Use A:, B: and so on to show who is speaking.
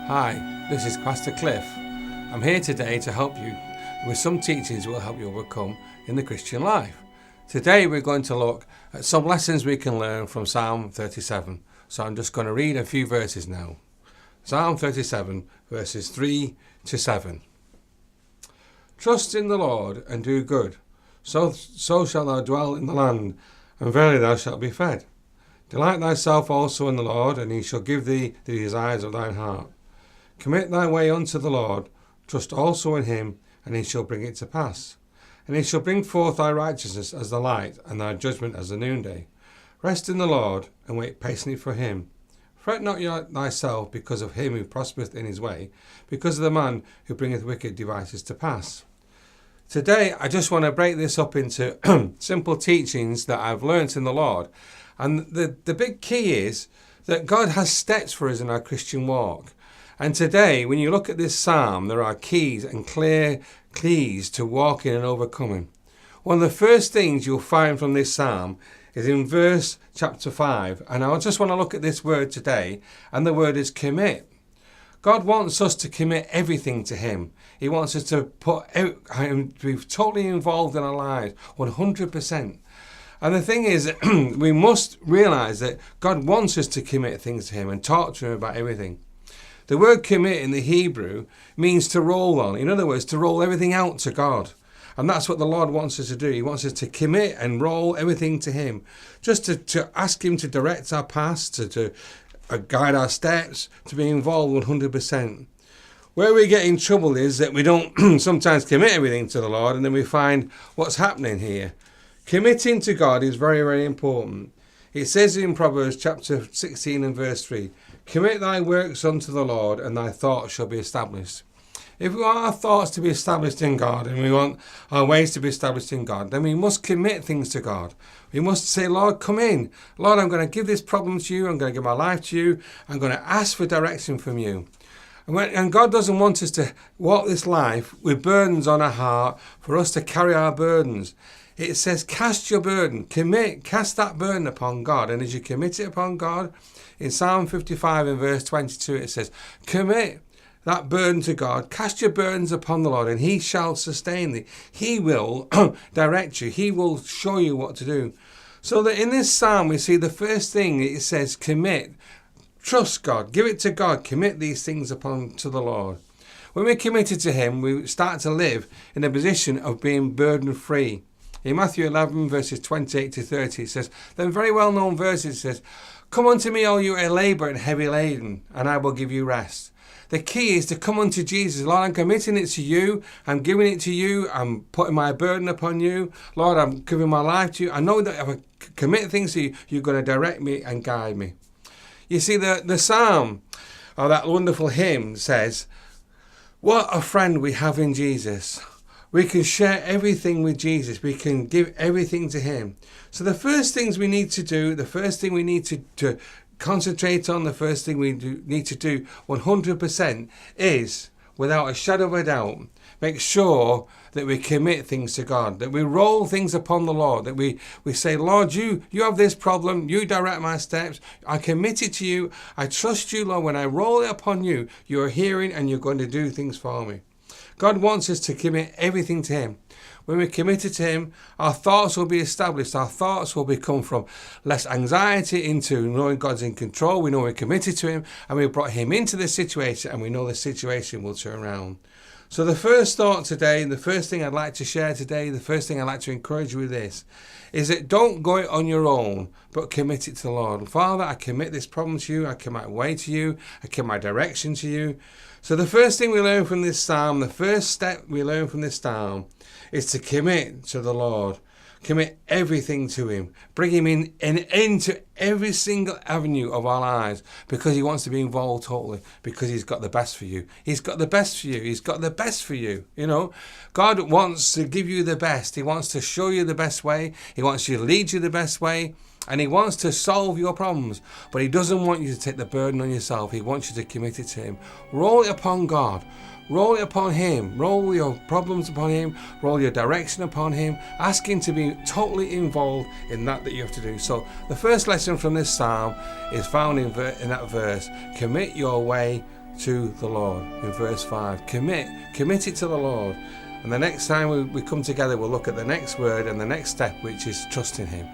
A: Hi, this is Pastor Cliff. I'm here today to help you with some teachings that will help you overcome in the Christian life. Today we're going to look at some lessons we can learn from Psalm 37. So I'm just going to read a few verses now. Psalm 37 verses 3 to 7. Trust in the Lord and do good, so shalt thou dwell in the land, and verily thou shalt be fed. Delight thyself also in the Lord, and he shall give thee the desires of thine heart. Commit thy way unto the Lord, trust also in him, and he shall bring it to pass. And he shall bring forth thy righteousness as the light, and thy judgment as the noonday. Rest in the Lord, and wait patiently for him. Fret not thyself because of him who prospereth in his way, because of the man who bringeth wicked devices to pass. Today, I just want to break this up into simple teachings that I've learnt in the Lord. And the big key is that God has steps for us in our Christian walk. And today, when you look at this psalm, there are keys and clear keys to walking and overcoming. One of the first things you'll find from this psalm is in verse chapter 5. And I just want to look at this word today, and the word is commit. God wants us to commit everything to him. He wants us to be totally involved in our lives, 100%. And the thing is, we must realise that God wants us to commit things to him and talk to him about everything. The word commit in the Hebrew means to roll on. In other words, to roll everything out to God. And that's what the Lord wants us to do. He wants us to commit and roll everything to him. Just to ask him to direct our paths, to guide our steps, to be involved 100%. Where we get in trouble is that we don't sometimes commit everything to the Lord, and then we find what's happening here. Committing to God is very, very important. It says in Proverbs chapter 16 and verse 3, commit thy works unto the Lord, and thy thoughts shall be established. If we want our thoughts to be established in God, and we want our ways to be established in God, then we must commit things to God. We must say, Lord, come in. Lord, I'm going to give this problem to you. I'm going to give my life to you. I'm going to ask for direction from you. And God doesn't want us to walk this life with burdens on our heart for us to carry our burdens. It says, cast your burden, cast that burden upon God. And as you commit it upon God, in Psalm 55 and verse 22, it says, commit that burden to God, cast your burdens upon the Lord, and he shall sustain thee. He will direct you. He will show you what to do. So that in this psalm, we see the first thing it says, commit, trust God, give it to God, commit these things upon to the Lord. When we're committed to him, we start to live in a position of being burden free. In Matthew 11 verses 28 to 30 it says, then very well known verses says, come unto me all you who labour and heavy laden, and I will give you rest. The key is to come unto Jesus. Lord, I'm committing it to you. I'm giving it to you. I'm putting my burden upon you. Lord, I'm giving my life to you. I know that if I commit things to you, you're going to direct me and guide me. You see, the psalm, or that wonderful hymn says, what a friend we have in Jesus. We can share everything with Jesus. We can give everything to him. So the first things we need to do, the first thing we need to concentrate on, the first thing we need to do 100% is, without a shadow of a doubt, make sure that we commit things to God, that we roll things upon the Lord, that we say, Lord, you have this problem, you direct my steps, I commit it to you, I trust you, Lord. When I roll it upon you, you're hearing and you're going to do things for me. God wants us to commit everything to him. When we're committed to him, our thoughts will be established. Our thoughts will become from less anxiety into knowing God's in control. We know we're committed to him, and we've brought him into the situation, and we know the situation will turn around. So the first thought today, the first thing I'd like to share today, the first thing I'd like to encourage you with this, is that don't go it on your own, but commit it to the Lord. Father, I commit this problem to you. I commit my way to you. I commit my direction to you. So the first thing we learn from this psalm, the first step we learn from this psalm, is to commit to the Lord. Commit everything to him. Bring him into every single avenue of our lives, because he wants to be involved totally, because he's got the best for you. He's got the best for you. He's got the best for you. You know, God wants to give you the best. He wants to show you the best way. He wants to lead you the best way. And he wants to solve your problems, but he doesn't want you to take the burden on yourself. He wants you to commit it to him. Roll it upon God. Roll it upon him. Roll your problems upon him. Roll your direction upon him. Ask him to be totally involved in that you have to do. So the first lesson from this psalm is found in that verse. Commit your way to the Lord in verse 5. Commit it to the Lord. And the next time we come together, we'll look at the next word and the next step, which is trusting Him.